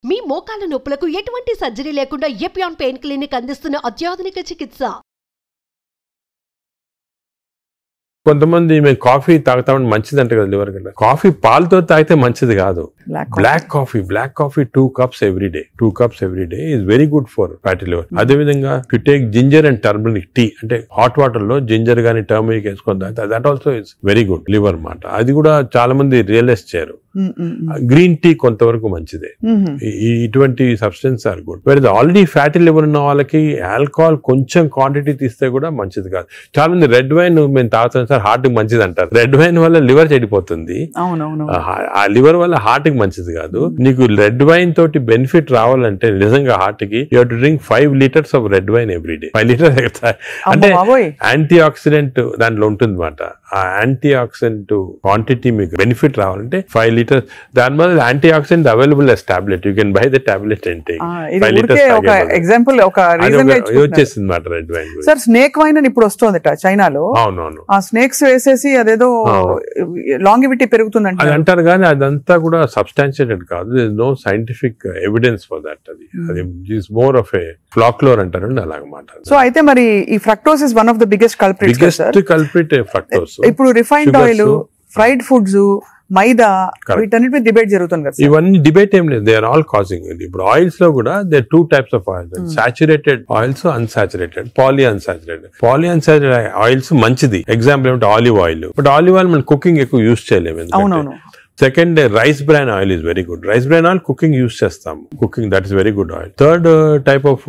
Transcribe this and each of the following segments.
మీ మోకాళ్ళ నొప్పులకు ఎటువంటి సర్జరీ లేకుండా ఎపియాన్ పెయిన్ క్లినిక్ అందిస్తున్న అత్యాధునిక చికిత్స. కొంతమంది మేము కాఫీ తాగుతామని మంచిది అంటే కదా లివర్ కింద. కాఫీ పాలతో తాగితే మంచిది కాదు. Black coffee 2 cups every day. 2 cups every day is very good for fatty liver. అదే విధంగా you take ginger and turmeric tea, అంటే హాట్ వాటర్ లో జింజర్ గానీ టర్మరిక్ వేసుకొని తాగితే that also is very good liver మాట. అది కూడా చాలా మంది రియలైజ్ చేయరు. గ్రీన్ టీ కొంతవరకు మంచిదే. ఇటువంటి సబ్స్టెన్స్ ఆర్ గుడ్. వేరే ఆల్రెడీ ఫ్యాటీ లివర్ ఉన్న వాళ్ళకి ఆల్కహాల్ కొంచెం క్వాంటిటీ తీస్తే కూడా మంచిది కాదు. చాలా మంది రెడ్ వైన్ మేము తాగుతాం సార్ హార్ట్ కి మంచిది అంటారు. రెడ్ వైన్ వల్ల లివర్ చెడిపోతుంది. ఆ లివర్ వల్ల హార్ట్ కి మంచిది కాదు. నీకు రెడ్ వైన్ తోటి బెనిఫిట్ రావాలంటే నిజంగా హార్ట్ కి you have to drink 5 liters of red wine every day. 5 liters అంటే యాంటీ ఆక్సిడెంట్ దాంట్లో ఉంటుంది అన్నమాట. ఆ యాంటీ ఆక్సిడెంట్ క్వాంటిటీ మీకు బెనిఫిట్ రావాలంటే 5 liters. దాని వల్ల anti oxidant available as tablet. You can buy the tablet and take 5 liters. Example ఒక రీజన్ వచ్చేసింది మాట red wine. Sir snake wine అని ఇప్పుడు వస్తుందట చైనాలో. అవునవును. ఆ స్నేక్స్ వేసేసి అదేదో లాంగివిటీ పెరుగుతుందంట అది అంటారు కానీ అదంతా కూడా సబ్స్టాన్షియేటెడ్ కాదు. No scientific evidence for that. అది is more of a folklore అంటారు అలాగమాట. సో అయితే మరి ఈ fructose is one of the biggest culprit fructose. ఇప్పుడు refined oil, fried foods, maida, వీటన్నిటి మీద డిబేట్ జరుగుతుంది కదా. ఇవన్నీ డిబేట్ ఏం లేదు, దే ఆర్ ఆల్ కాజింగ్. ఇప్పుడు ఆయిల్స్ లో కూడా they 2 types of oils, saturated oils, unsaturated, poly unsaturated oils మంచిది. ఎగ్జాంపుల్ ఏమంటే olive oil. But olive oil మనం కుకింగ్ ఎక్కువ యూజ్ చేయలేము. Second, rice bran oil is very good. Rice bran oil cooking use చేస్తాం. Cooking that is very good oil. Third type of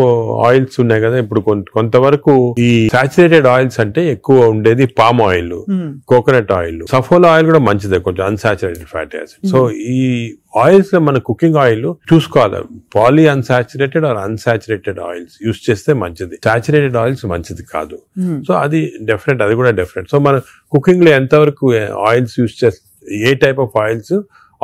oils ఉన్నాయి కదా. ఇప్పుడు కొంతవరకు ఈ సాచురేటెడ్ ఆయిల్స్ అంటే ఎక్కువ ఉండేది palm oil, coconut oil, Saffola oil కూడా మంచిదే, కొంచెం అన్సాచురేటెడ్ ఫ్యాటీ యాసిడ్. సో ఈ ఆయిల్స్ లో మన కుకింగ్ ఆయిల్ చూసుకోవాలి. Poly unsaturated or unsaturated oils use చేస్తే మంచిది. సాచురేటెడ్ ఆయిల్స్ మంచిది కాదు. సో అది డెఫినెట్, అది కూడా డెఫినెట్. సో మన కుకింగ్ లో ఎంతవరకు ఆయిల్స్ యూజ్ చేస్తే, ఏ టైప్ ఆఫ్ ఆయిల్స్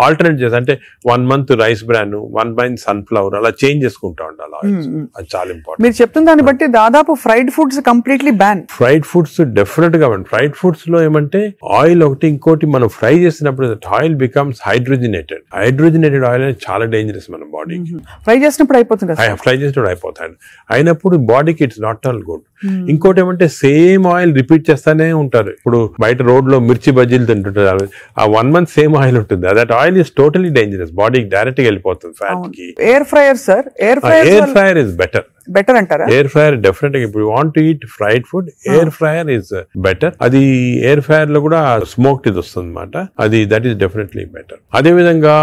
ఆల్టర్నేట్ చేసి, అంటే 1 month rice bran, 1 month sunflower, అలా చేంజ్ చేసుకుంటా ఉండాలి ఆయిల్స్. అది చాలా ఇంపార్టెంట్. మీరు చెప్తున్న దాన్ని బట్టి దాదాపు fried foods completely ban. Fried foods definite గా బ్యాన్. ఫ్రైడ్ ఫుడ్స్ లో ఏమంటే ఆయిల్ ఒకటి, ఇంకోటి మనం ఫ్రై చేసినప్పుడు oil becomes hydrogenated. Hydrogenated oil అనేది చాలా డేంజరస్ మన బాడీకి. ఫ్రై చేసినప్పుడు అయిపోతుంది, అయినప్పుడు బాడీకి ఇట్స్ నాట్ ఆల్ గుడ్. ఇంకోటి ఏమంటే సేమ్ ఆయిల్ రిపీట్ చేస్తానే ఉంటారు. ఇప్పుడు బయట రోడ్ లో మిర్చి బజ్జీలు తింటుంటారు, ఆ 1 month సేమ్ ఆయిల్ ఉంటుంది. That oil is totally dangerous, బాడీకి డైరెక్ట్ గా వెళ్ళిపోతుంది ఫ్యాట్ కి. Air fryer sir, air fryer is better అంటారా? ఎయిర్ ఫ్రైయర్ డెఫినెట్ గా, ఇప్పుడు want to eat fried food, air fryer is better. అది ఎయిర్ ఫ్రైయర్ లో కూడా స్మోక్ ఇది వస్తుంది అనమాట. అది దట్ ఈస్ డెఫినెట్లీ బెటర్. అదే విధంగా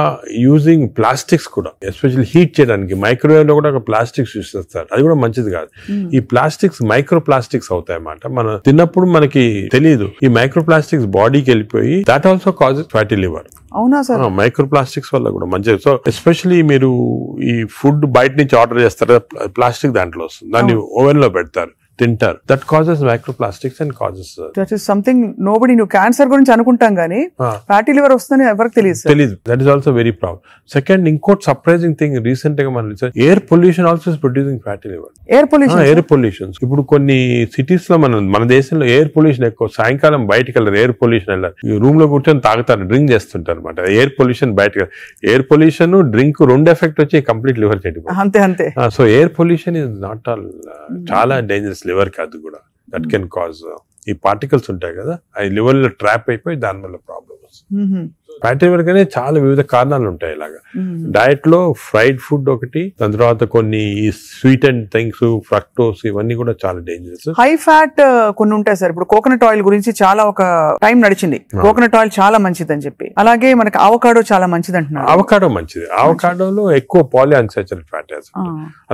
యూజింగ్ ప్లాస్టిక్స్ కూడా, ఎస్పెషల్లీ హీట్ చేయడానికి మైక్రోవేవ్ లో కూడా ఒక ప్లాస్టిక్స్ యూజ్ చేస్తారు. అది కూడా మంచిది కాదు. ఈ ప్లాస్టిక్స్ మైక్రో ప్లాస్టిక్స్ అవుతాయి అన్నమాట. మనం తిన్నప్పుడు మనకి తెలియదు. ఈ మైక్రో ప్లాస్టిక్స్ బాడీకి వెళ్ళిపోయి that also causes fatty liver. అవునా సార్? మైక్రో ప్లాస్టిక్స్ వల్ల కూడా మంచిది. సో ఎస్పెషల్లీ మీరు ఈ ఫుడ్ బయట నుంచి ఆర్డర్ చేస్తారు, ప్లాస్టిక్ దాంట్లో వస్తుంది, దాన్ని ఓవెన్ లో పెడతారు, తింటారు. That causes microplastics and causes that is something nobody new. Cancer గురించి అనుకుంటాం కానీ ఫ్యాటీ లివర్ వస్తుందని ఎవరికి తెలియదు. That is also very problem. Second, ఇంకోటి సర్ప్రైజింగ్ థింగ్, రీసెంట్ గా మనం air pollution also is producing fatty liver. Air pollution ఇప్పుడు కొన్ని సిటీస్ లో మన దేశంలో ఎయిర్ పొల్యూషన్ ఎక్కువ. సాయంకాలం బయటకు వెళ్ళారు, ఎయిర్ పొల్యూషన్ వెళ్ళారు, రూమ్ లో కూర్చొని తాగుతారు, డ్రింక్ చేస్తుంటారు అనమాట. ఎయిర్ పొల్యూషన్ బయటకు, ఎయిర్ పొల్యూషన్ డ్రింక్ 2 ఎఫెక్ట్ వచ్చి కంప్లీట్ లివర్ చెడిపోతుంది. అంతే. So air pollution is not all, చాలా డేంజరస్ లివర్ కి. అది కూడా దట్ కెన్ కాజ్, ఈ పార్టికల్స్ ఉంటాయి కదా, అవి లివర్ లో ట్రాప్ అయిపోయి దాని వల్ల ప్రాబ్లమ్ వస్తుంది. ఫ్యాటీ లివర్ కానీ చాలా వివిధ కారణాలు ఉంటాయి. ఇలాగా డయట్ లో ఫ్రైడ్ ఫుడ్ ఒకటి, దాని తర్వాత కొన్ని స్వీట్ అండ్ థింగ్స్, ఫ్రక్టోస్, ఇవన్నీ కూడా చాలా డేంజరస్. హై ఫ్యాట్ కొన్ని ఉంటాయి సార్. ఇప్పుడు కోకోనట్ ఆయిల్ గురించి చాలా ఒక టైం నడిచింది, కోకోనట్ ఆయిల్ చాలా మంచిది అని చెప్పి. అలాగే మనకి అవకాడో చాలా మంచిది అంటున్నారు. అవకాడో మంచిది. అవకాడోలో ఎక్కువ పాలీ అన్సాచురేటెడ్ ఫ్యాటీ యాసిడ్.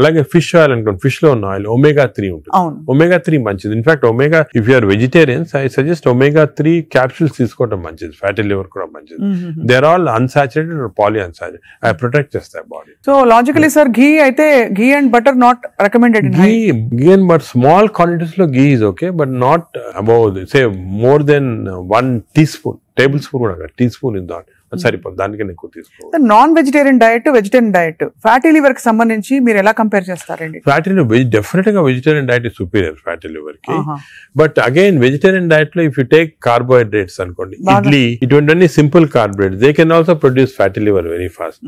అలాగే ఫిష్ ఆయిల్ అనుకోండి, ఫిష్ లో ఉన్న ఆయిల్ omega 3 ఉంటుంది. omega 3 మంచిది. In fact omega, if you are vegetarians, I suggest omega 3 capsules తీసుకోవడం మంచిది. ఫ్యాటీ లివర్ కూడా మంచిది. They are all unsaturated or poly unsaturated. అవి ప్రొటెక్ట్ చేస్తాయి body. So logically sir, ghee అయితే ghee and butter not recommended. Ghee and but small quantities లో ghee is okay, but not above say more than 1 teaspoon, table spoon కూడా, tea spoon is not అది సరిపోదు, దానికన్నా ఎక్కువ తీసుకోవాలి. Non vegetarian diet, vegetarian diet, fatty liver కి సంబంధించి మీరు ఎలా కంపేర్ చేస్తారండి? ఫ్యాటీ లివర్ డెఫినెట్ గా vegetarian diet is superior fatty liver కి. బట్ అగైన్ వెజిటేరియన్ డైట్ లో ఇఫ్ యూ టేక్ కార్బోహైడ్రేట్స్ అనుకోండి, ఇడ్లీ ఇటువంటి simple carbohydrates they can also produce fatty liver very fast.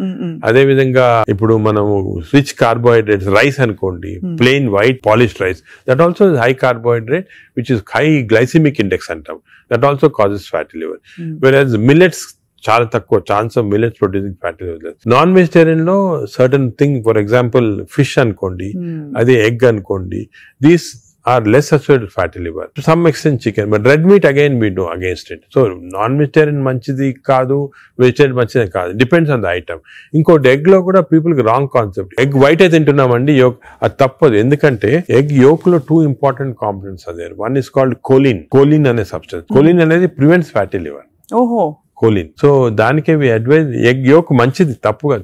అదే విధంగా ఇప్పుడు మనము రిచ్ కార్బోహైడ్రేట్స్ రైస్ అనుకోండి, plain white polished rice, that also high carbohydrate which is high glycemic index అంటాం, that also causes fatty liver. Whereas millets చాలా తక్కువ chance of millets producing fatty liver. Non vegetarian లో certain thing, for example fish అనుకోండి, అదే egg అనుకోండి, these are less associated with fatty liver. To some extent chicken, but red meat again we know against it. So non-vegetarian manchidi kaadu, vegetarian manchidi kaadu. Depends on the item. ఇంకోటి egg లో కూడా people కి wrong concept. Egg white అయితే తింటున్నామండి, yoke అది తప్పదు. ఎందుకంటే egg yolk లో 2 important components అదే. వన్ ఇస్ కాల్డ్ కోలిన్ అనే సబ్స్టెన్స్. కోలిన్ అనేది ప్రివెంట్స్ ఫ్యాటీ లివర్. ఓహో, కోలిన్. సో దానికే అడ్వైజ్ ఎగ్ యోక్ మంచిది, తప్పుగా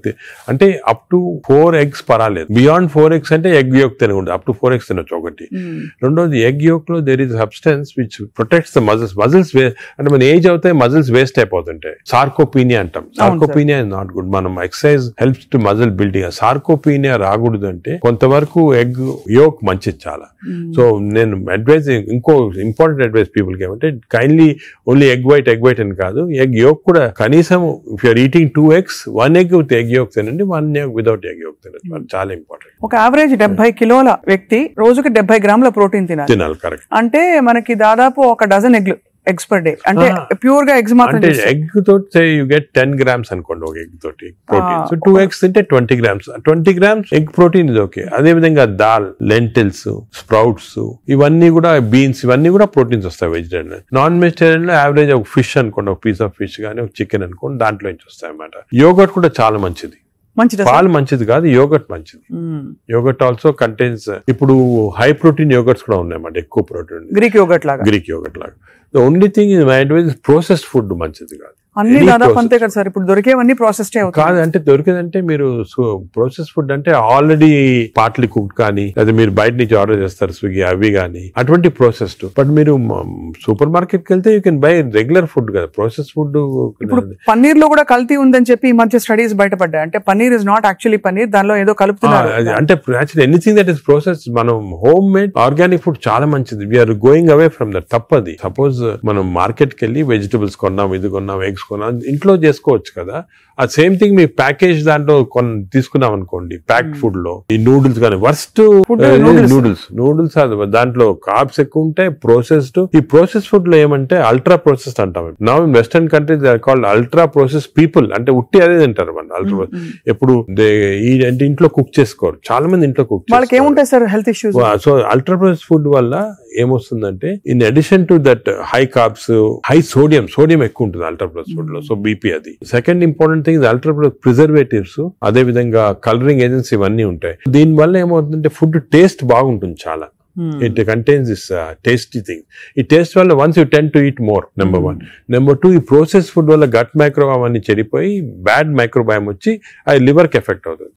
అంటే అప్ టు 4 eggs పర్వాలేదు. బియాండ్ 4 eggs అంటే ఎగ్ యోక్ తినకూడదు, అప్ టు 4 eggs తినొచ్చు ఒకటి. రెండోది ఎగ్ యోక్ లో there is substance which protects the muscles. అంటే మన ఏజ్ అవుతాయి మజిల్స్ వేస్ట్ అయిపోతుంటాయి. సార్కోపీనియా అంటాం. Sarcopenia is not good. మనం exercise helps to muscle building. Sarcopenia రాకూడదు అంటే కొంతవరకు ఎగ్ యోక్ మంచిది చాలా. సో నేను అడ్వైజ్, ఇంకో ఇంపార్టెంట్ అడ్వైజ్ పీపుల్ కి ఏమంటే కైండ్లీ ఓన్లీ ఎగ్ వైట్ అని కాదు, ఎగ్ యోక్ కూడా కనీసం if you're eating 2 eggs, 1 egg with egg yolk తినండి, 1 egg వితౌట్ ఎగ్ యోక్ తినండి. చాలా ఇంపార్టెంట్. ఒక యావరేజ్ 70 కిలోల వ్యక్తి రోజుకి 70 గ్రాముల ప్రోటీన్ తినాలి. కరెక్ట్. అంటే మనకి దాదాపు ఒక డజన్ eggs per day. అంటే ప్యూర్ గా ఎగ్స్ మాత్రం. అంటే ఎగ్ తోటి యూ గెట్ 10 grams అనుకోండి ఒక ఎగ్ తోటి ప్రోటీన్. సో 2 eggs తింటే 20 grams. 20 grams ఎగ్ ప్రోటీన్ ఇది ఓకే. అదే విధంగా దాల్, లెంటిల్స్, స్ప్రౌట్స్, ఇవన్నీ కూడా బీన్స్, ఇవన్నీ కూడా ప్రోటీన్స్ వస్తాయి వెజిటేరియన్. నాన్ వెజిటేరియన్ లో యావరేజ్ ఒక ఫిష్ అనుకోండి, ఒక పీస్ ఆఫ్ ఫిష్ కానీ ఒక చికెన్ అనుకోండి, దాంట్లో నుంచి వస్తాయి అన్నమాట. యోగర్ట్ కూడా చాలా మంచిది. పాలు మంచిది కాదు, యోగర్ట్ మంచిది. యోగర్ట్ ఆల్సో కంటైన్స్, ఇప్పుడు హై ప్రోటీన్ యోగర్ట్స్ కూడా ఉన్నాయన్నమాట, ఎక్కువ ప్రోటీన్. గ్రీక్ యోగర్ట్ లాగా. The only thing is my advice is processed food మంచిది కాదు. అన్ని దాదాపు అంతే కదా సార్, ఇప్పుడు దొరికేవన్నీ ప్రాసెస్డ్ కాదు. అంటే దొరికేదంటే మీరు ప్రాసెస్ ఫుడ్ అంటే ఆల్రెడీ పార్ట్లీ కుక్డ్ కానీ, లేదా మీరు బయట నుంచి ఆర్డర్ చేస్తారు స్విగ్గీ అవి కానీ, అటువంటి ప్రాసెస్డ్. బట్ మీరు సూపర్ మార్కెట్ కి వెళ్తే you can buy regular food కదా, ప్రాసెస్ ఫుడ్. ఇప్పుడు పన్నీర్ లో కూడా కల్తీ ఉందని చెప్పి ఈ మధ్య స్టడీస్ బయటపడ్డాయి. అంటే paneer is not actually paneer, దానిలో ఏదో కలుపుతున్నారు. అంటే actually anything that is process, మనం హోమ్ మేడ్ ఆర్గానిక్ ఫుడ్ చాలా మంచిది. We're going away from that. తప్పది. సపోజ్ మనం మార్కెట్ కి వెళ్ళి వెజిటబుల్స్ కొన్నాం, ఇది కొన్నాం, ఎగ్స్ కొన్నాం, ఇంట్లో చేసుకోవచ్చు కదా. ఆ సేమ్ థింగ్ మీ ప్యాకేజ్ దాంట్లో తీసుకున్నాం అనుకోండి, ప్యాక్డ్ ఫుడ్ లో ఈ నూడిల్స్ కానీ, వర్స్ట్ నూడిల్స్ దాంట్లో కార్బ్స్ ఎక్కువ ఉంటాయి, ప్రాసెస్డ్. ఈ ప్రాసెస్ ఫుడ్ లో ఏమంటే అల్ట్రా ప్రాసెస్డ్ అంటాం. Now in western countries they are called ultra process people. అంటే ఉట్టి అదే తింటారు మన అల్ట్రా. ఎప్పుడు అంటే ఇంట్లో కుక్ చేసుకోరు చాలా మంది, ఇంట్లో కుక్ ఏముంటాయి sir health issues. So ultra process food వల్ల ఏమొస్తుందంటే in addition to that high carbs, high sodium ఎక్కువ ఉంటుంది అల్ట్రా ప్రాసెస్ ఫుడ్ లో. సో బీపీ అది. Second important thing ultra preservatives, అదే విధంగా కలరింగ్ ఏజెంట్స్ ఇవన్నీ ఉంటాయి. దీని వల్ల ఏమవుతుందంటే ఫుడ్ టేస్ట్ బాగుంటుంది చాలా. It contains this tasty thing. ఈ టేస్ట్ వల్ల once you tend to eat more, number 1. Number 2, ఈ ప్రాసెస్ ఫుడ్ వల్ల గట్ మైక్రోబయోమ్ అన్ని చెడిపోయి బ్యాడ్ మైక్రోబయోమ్ వచ్చి అది లివర్ కి ఎఫెక్ట్ అవుతుంది.